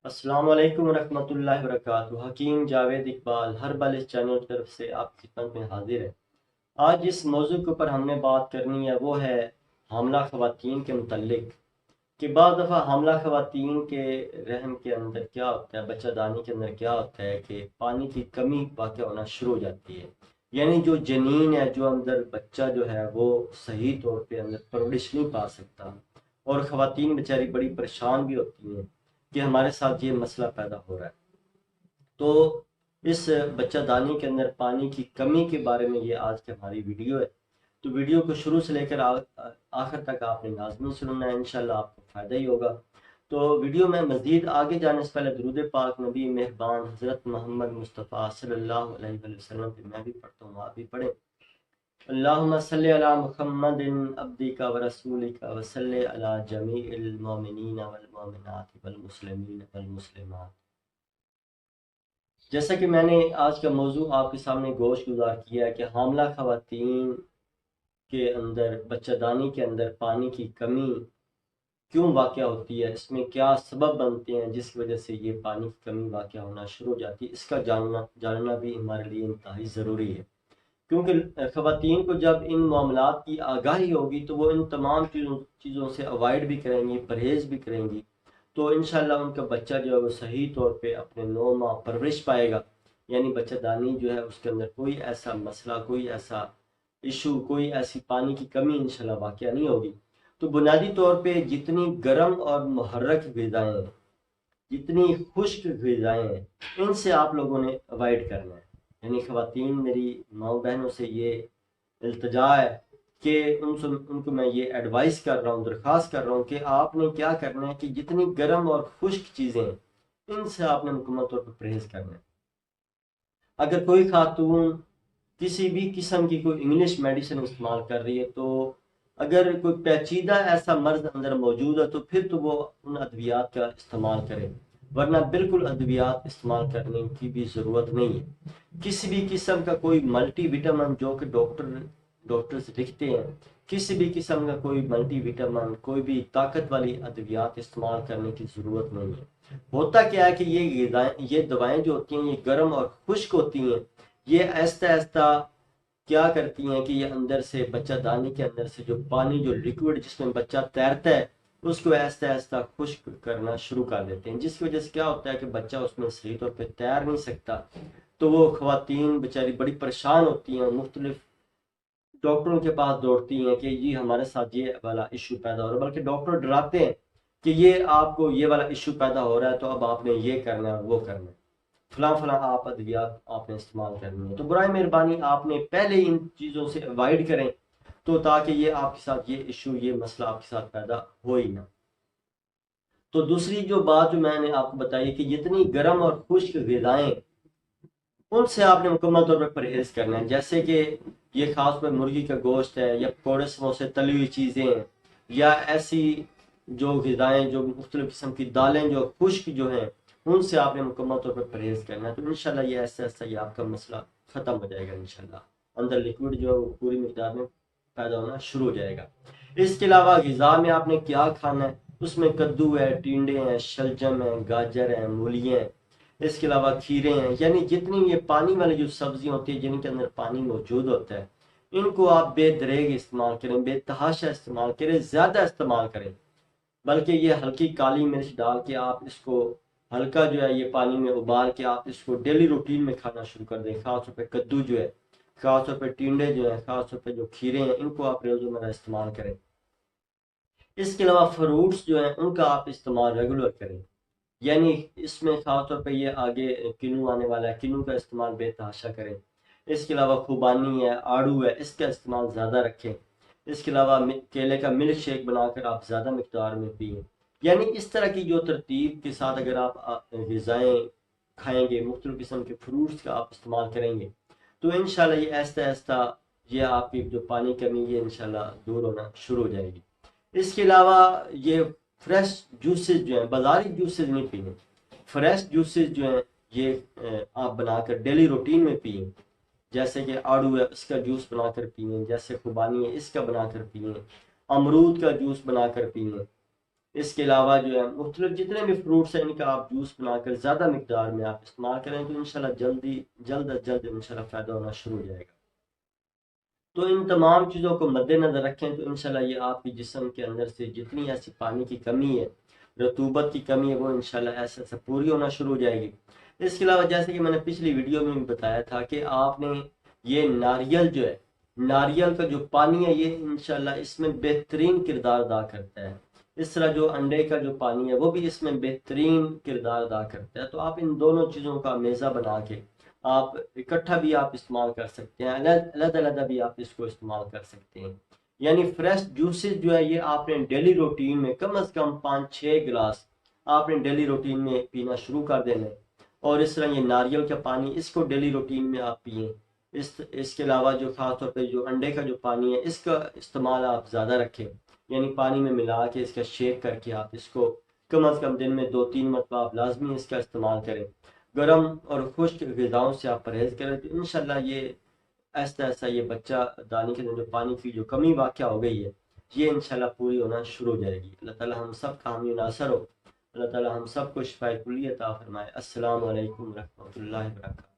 السلام علیکم ورحمۃ اللہ وبرکاتہ۔ حکیم جاوید اقبال ہر بل اس چینل کی طرف سے آپ کی خدمت میں حاضر ہے۔ آج جس موضوع کے اوپر ہم نے بات کرنی ہے وہ ہے حاملہ خواتین کے متعلق، کہ بعض دفعہ حاملہ خواتین کے رحم کے اندر کیا ہوتا ہے، بچہ دانی کے اندر کیا ہوتا ہے کہ پانی کی کمی واقع ہونا شروع ہو جاتی ہے۔ یعنی جو جنین ہے، جو اندر بچہ جو ہے وہ صحیح طور پہ اندر پرورش نہیں پا سکتا، اور خواتین بیچاری بڑی پریشان بھی ہوتی ہیں کہ ہمارے ساتھ یہ مسئلہ پیدا ہو رہا ہے۔ تو اس بچہ دانی کے اندر پانی کی کمی کے بارے میں یہ آج کی ہماری ویڈیو ہے۔ تو ویڈیو کو شروع سے لے کر آخر تک آپ نے لازمی سننا ہے، انشاءاللہ آپ کو فائدہ ہی ہوگا۔ تو ویڈیو میں مزید آگے جانے سے پہلے درود پاک نبی مہربان حضرت محمد مصطفیٰ صلی اللہ علیہ وآلہ وسلم پہ میں بھی پڑھتا ہوں، آپ بھی پڑھیں۔ اللہم صلی علی محمد عبدک و رسولک و صلی علی جمیع المؤمنین والمؤمنات والمسلمین والمسلمات۔ جیسا کہ میں نے آج کا موضوع آپ کے سامنے گوش گزار کیا ہے کہ حاملہ خواتین کے اندر، بچہ دانی کے اندر پانی کی کمی کیوں واقع ہوتی ہے، اس میں کیا سبب بنتے ہیں جس کی وجہ سے یہ پانی کی کمی واقع ہونا شروع ہو جاتی ہے، اس کا جاننا بھی ہمارے لیے انتہائی ضروری ہے۔ کیونکہ خواتین کو جب ان معاملات کی آگاہی ہوگی تو وہ ان تمام چیزوں سے اوائڈ بھی کریں گی، پرہیز بھی کریں گی، تو انشاءاللہ ان کا بچہ جو ہے وہ صحیح طور پہ اپنے 9 ماہ پرورش پائے گا۔ یعنی بچہ دانی جو ہے اس کے اندر کوئی ایسا مسئلہ، کوئی ایسا ایشو، کوئی ایسی پانی کی کمی انشاءاللہ واقع نہیں ہوگی۔ تو بنیادی طور پہ جتنی گرم اور محرک غذائیں ہیں، جتنی خشک غذائیں ہیں، ان سے آپ لوگوں نے اوائڈ کرنا ہے۔ یعنی خواتین، میری ماؤں بہنوں سے یہ التجا ہے کہ ان کو میں یہ ایڈوائز کر رہا ہوں، درخواست کر رہا ہوں کہ آپ نے کیا کرنا ہے کہ جتنی گرم اور خشک چیزیں ہیں ان سے آپ نے مکمل طور پر پرہیز کرنا ہے۔ اگر کوئی خاتون کسی بھی قسم کی کوئی انگلش میڈیسن استعمال کر رہی ہے، تو اگر کوئی پیچیدہ ایسا مرض اندر موجود ہے تو پھر تو وہ ان ادویات کا استعمال کرے، ورنہ بالکل ادویات استعمال کرنے کی بھی ضرورت نہیں ہے۔ کسی بھی قسم کا کوئی ملٹی وٹامن جو کہ ڈاکٹرز لکھتے ہیں، کسی بھی قسم کا کوئی ملٹی وٹامن، کوئی بھی طاقت والی ادویات استعمال کرنے کی ضرورت نہیں ہے۔ ہوتا کیا ہے کہ یہ دوائیں جو ہوتی ہیں یہ گرم اور خشک ہوتی ہیں، یہ آہستہ آہستہ کیا کرتی ہیں کہ یہ اندر سے بچہ دانی کے اندر سے جو پانی، جو لیکوڈ جس میں بچہ تیرتا ہے، اس کو آہستہ آہستہ خشک کرنا شروع کر دیتے ہیں، جس کی وجہ سے کیا ہوتا ہے کہ بچہ اس میں صحیح طور پہ تیر نہیں سکتا۔ تو وہ خواتین بیچاری بڑی پریشان ہوتی ہیں، مختلف ڈاکٹروں کے پاس دوڑتی ہیں کہ جی ہمارے ساتھ یہ والا ایشو پیدا ہو رہا ہے، بلکہ ڈاکٹر ڈراتے ہیں کہ یہ آپ کو یہ والا ایشو پیدا ہو رہا ہے تو اب آپ نے یہ کرنا ہے، وہ کرنا ہے، فلاں فلاں آپ ادویات آپ نے استعمال کرنی ہے۔ تو برائے مہربانی آپ نے پہلے ان چیزوں سے اوائڈ کریں، تو تاکہ یہ آپ کے ساتھ یہ ایشو، یہ مسئلہ آپ کے ساتھ پیدا ہو ہی نہ۔ تو دوسری جو بات جو میں نے آپ کو بتائی کہ جتنی گرم اور خشک غذائیں، ان سے آپ نے مکمل طور پر پرہیز کرنا ہے۔ جیسے کہ یہ خاص طور پر مرغی کا گوشت ہے، یا پکوڑے سموسے، تلی ہوئی چیزیں ہیں، یا ایسی جو غذائیں، جو مختلف قسم کی دالیں جو خشک جو ہیں، ان سے آپ نے مکمل طور پر پرہیز کرنا ہے۔ تو انشاءاللہ یہ ایسا ایسا یہ آپ کا مسئلہ ختم ہو جائے گا، انشاءاللہ اندر لیکوڈ جو ہے وہ پوری مقدار میں پیدا ہونا شروع ہو جائے گا۔ اس کے علاوہ غذا میں آپ نے کیا کھانا ہے، اس میں کدو ہے، ٹینڈے ہیں، شلجم ہے، گاجر ہیں، مولیاں ہیں، اس کے علاوہ کھیرے ہیں، یعنی جتنی یہ پانی والی جو سبزیاں ہوتی ہیں جن کے اندر پانی موجود ہوتا ہے، ان کو آپ بے دریغ استعمال کریں، بے تحاشا استعمال کریں، زیادہ استعمال کریں۔ بلکہ یہ ہلکی کالی مرچ ڈال کے آپ اس کو ہلکا جو ہے یہ پانی میں ابال کے آپ اس کو ڈیلی روٹین میں کھانا شروع کر دیں۔ خاص طور پہ کدو جو ہے، خاص طور پہ ٹینڈے جو ہیں، خاص طور پہ جو کھیرے ہیں، ان کو آپ روزمرہ استعمال کریں۔ اس کے علاوہ فروٹس جو ہیں ان کا آپ استعمال ریگولر کریں۔ یعنی اس میں خاص طور پہ یہ آگے کنو آنے والا ہے، کنو کا استعمال بے تحاشا کریں۔ اس کے علاوہ خوبانی ہے، آڑو ہے، اس کا استعمال زیادہ رکھیں۔ اس کے علاوہ کیلے کا ملک شیک بنا کر آپ زیادہ مقدار میں پئیں۔ یعنی اس طرح کی جو ترتیب کے ساتھ اگر آپ غذائیں کھائیں گے، مختلف قسم کے فروٹس کا آپ استعمال کریں گے، تو انشاءاللہ یہ آہستہ آہستہ یہ آپ کی جو پانی کمی یہ انشاءاللہ دور ہونا شروع ہو جائے گی۔ اس کے علاوہ یہ فریش جوسز جو ہیں، بازاری جوسز نہیں پینے، فریش جوسز جو ہیں یہ آپ بنا کر ڈیلی روٹین میں پئیں۔ جیسے کہ آڑو ہے اس کا جوس بنا کر پئیں، جیسے خوبانی ہے اس کا بنا کر پئیں، امرود کا جوس بنا کر پئیں، اس کے علاوہ جو ہے مختلف جتنے بھی فروٹس ہیں ان کا آپ جوس بنا کر زیادہ مقدار میں آپ استعمال کریں تو انشاءاللہ جلد از جلد انشاءاللہ فائدہ ہونا شروع ہو جائے گا۔ تو ان تمام چیزوں کو مد نظر رکھیں تو انشاءاللہ یہ آپ کے جسم کے اندر سے جتنی ایسی پانی کی کمی ہے، رطوبت کی کمی ہے، وہ انشاءاللہ ایسے ایسے پوری ہونا شروع ہو جائے گی۔ اس کے علاوہ جیسے کہ میں نے پچھلی ویڈیو میں بھی بتایا تھا کہ آپ نے یہ ناریل جو ہے، ناریل کا جو پانی ہے یہ انشاءاللہ اس میں بہترین کردار ادا کرتا ہے۔ اس طرح جو انڈے کا جو پانی ہے وہ بھی اس میں بہترین کردار ادا کرتا ہے۔ تو آپ ان دونوں چیزوں کا میزہ بنا کے آپ اکٹھا بھی آپ استعمال کر سکتے ہیں، علیحدہ علیحدہ بھی آپ اس کو استعمال کر سکتے ہیں۔ یعنی فریش جوسز جو ہے یہ آپ نے ڈیلی روٹین میں کم از کم 5-6 گلاس آپ نے ڈیلی روٹین میں پینا شروع کر دینا ہے۔ اور اس طرح یہ ناریل کا پانی اس کو ڈیلی روٹین میں آپ پئیں۔ اس کے علاوہ جو خاص طور پہ جو انڈے کا جو پانی ہے اس کا استعمال آپ زیادہ رکھیں، یعنی پانی میں ملا کے اس کا شیک کر کے آپ اس کو کم از کم دن میں 2-3 مرتبہ آپ لازمی اس کا استعمال کریں۔ گرم اور خشک غذاؤں سے آپ پرہیز کریں تو انشاءاللہ یہ ایسا ایسا یہ بچہ دانی کے اندر جو پانی کی جو کمی واقع ہو گئی ہے یہ انشاءاللہ پوری ہونا شروع ہو جائے گی۔ اللہ تعالی ہم سب کا حامی و ناصر ہو۔ اللہ تعالی ہم سب کو شفاء کلی عطا فرمائے۔ السلام علیکم ورحمۃ اللہ وبرکاتہ۔